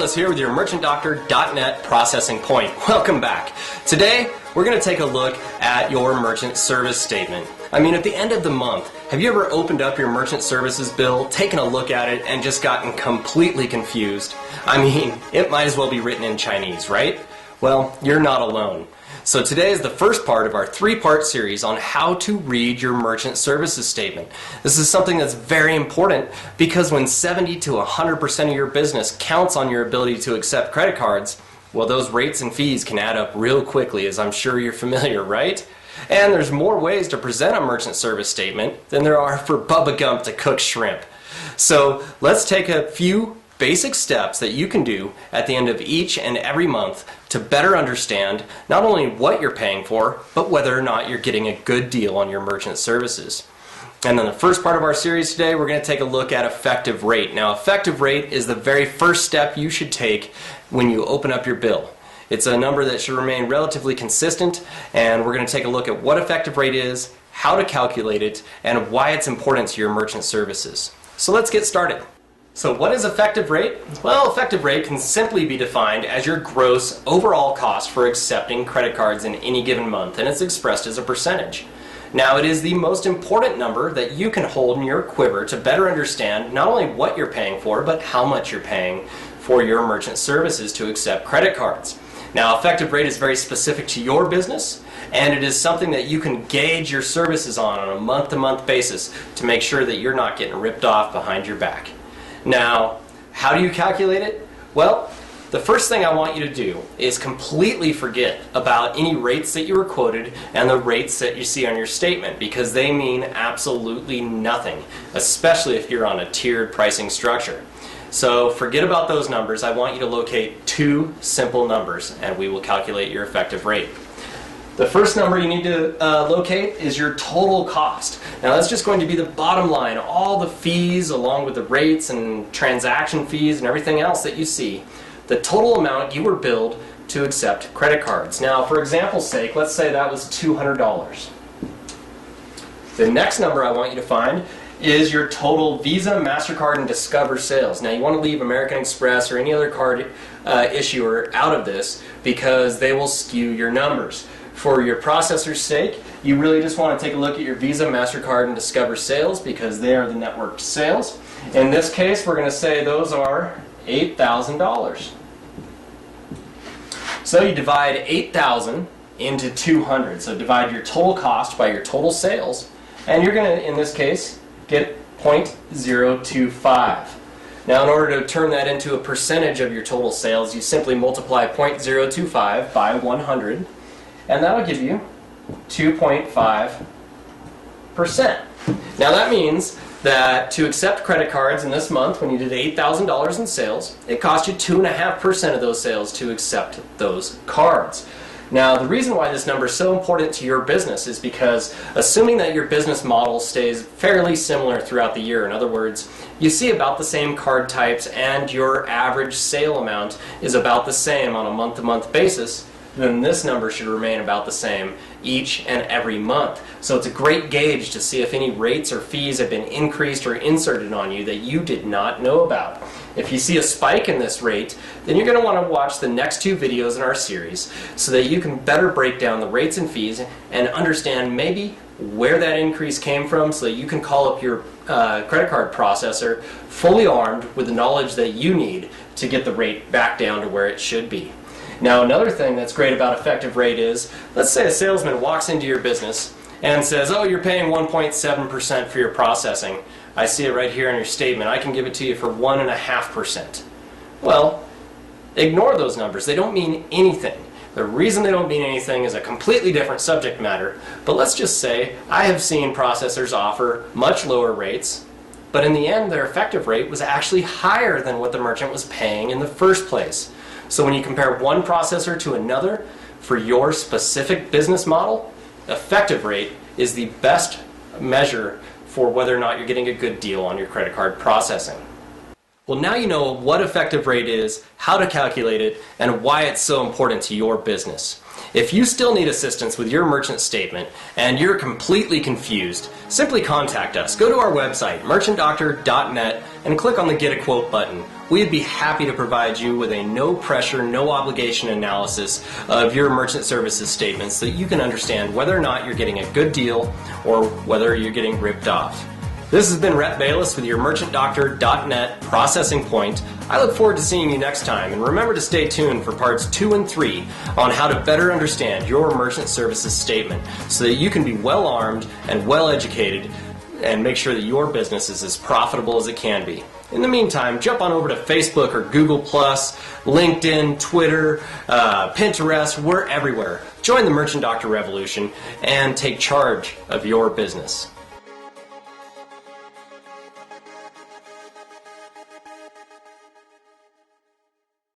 Nicholas here with your merchantdoctor.net processing point. Welcome back. Today, we're going to take a look at your merchant service statement. I mean, at the end of the month, have you ever opened up your merchant services bill, taken a look at it, and just gotten completely confused? I mean, it might as well be written in Chinese, right? Well, you're not alone. So today is the first part of our three-part series on how to read your merchant services statement. This is something that's very important because when 70 to 100% of your business counts on your ability to accept credit cards, well, those rates and fees can add up real quickly, as I'm sure you're familiar, right? And there's more ways to present a merchant service statement than there are for Bubba Gump to cook shrimp. So let's take a few basic steps that you can do at the end of each and every month to better understand not only what you're paying for, but whether or not you're getting a good deal on your merchant services. And then the first part of our series today, we're going to take a look at effective rate. Now, effective rate is the very first step you should take when you open up your bill. It's a number that should remain relatively consistent, and we're going to take a look at what effective rate is, how to calculate it, and why it's important to your merchant services. So let's get started. So what is effective rate? Well, effective rate can simply be defined as your gross overall cost for accepting credit cards in any given month, and it's expressed as a percentage. Now, it is the most important number that you can hold in your quiver to better understand not only what you're paying for, but how much you're paying for your merchant services to accept credit cards. Now, effective rate is very specific to your business, and it is something that you can gauge your services on a month-to-month basis to make sure that you're not getting ripped off behind your back. Now, how do you calculate it? Well, the first thing I want you to do is completely forget about any rates that you were quoted and the rates that you see on your statement, because they mean absolutely nothing, especially if you're on a tiered pricing structure. So forget about those numbers. I want you to locate two simple numbers and we will calculate your effective rate. The first number you need to locate is your total cost. Now that's just going to be the bottom line, all the fees along with the rates and transaction fees and everything else that you see. The total amount you were billed to accept credit cards. Now, for example's sake, let's say that was $200. The next number I want you to find is your total Visa, MasterCard, and Discover sales. Now, you want to leave American Express or any other card issuer out of this because they will skew your numbers. For your processor's sake, you really just want to take a look at your Visa, MasterCard, and Discover sales because they are the networked sales. In this case, we're going to say those are $8,000. So you divide 8,000 into 200. So divide your total cost by your total sales, and you're going to, in this case, get 0.025. Now, in order to turn that into a percentage of your total sales, you simply multiply 0.025 by 100, and that'll give you 2.5%. Now, that means that to accept credit cards in this month, when you did $8,000 in sales, it cost you 2.5% of those sales to accept those cards. Now, the reason why this number is so important to your business is because assuming that your business model stays fairly similar throughout the year, in other words, you see about the same card types and your average sale amount is about the same on a month-to-month basis, then this number should remain about the same each and every month. So it's a great gauge to see if any rates or fees have been increased or inserted on you that you did not know about. If you see a spike in this rate, then you're going to want to watch the next two videos in our series so that you can better break down the rates and fees and understand maybe where that increase came from so that you can call up your credit card processor fully armed with the knowledge that you need to get the rate back down to where it should be. Now, another thing that's great about effective rate is, let's say a salesman walks into your business and says, oh, you're paying 1.7% for your processing. I see it right here in your statement. I can give it to you for 1.5%. Well, ignore those numbers. They don't mean anything. The reason they don't mean anything is a completely different subject matter. But let's just say I have seen processors offer much lower rates, but in the end, their effective rate was actually higher than what the merchant was paying in the first place. So when you compare one processor to another for your specific business model, effective rate is the best measure for whether or not you're getting a good deal on your credit card processing. Well, now you know what effective rate is, how to calculate it, and why it's so important to your business. If you still need assistance with your merchant statement and you're completely confused, simply contact us. Go to our website, merchantdoctor.net, and click on the Get a Quote button. We'd be happy to provide you with a no-pressure, no-obligation analysis of your merchant services statement so that you can understand whether or not you're getting a good deal or whether you're getting ripped off. This has been Rhett Bayless with your merchantdoctor.net processing point. I look forward to seeing you next time, and remember to stay tuned for parts 2 and 3 on how to better understand your merchant services statement so that you can be well armed and well educated and make sure that your business is as profitable as it can be. In the meantime, jump on over to Facebook or Google+, LinkedIn, Twitter, Pinterest. We're everywhere. Join the Merchant Doctor revolution and take charge of your business.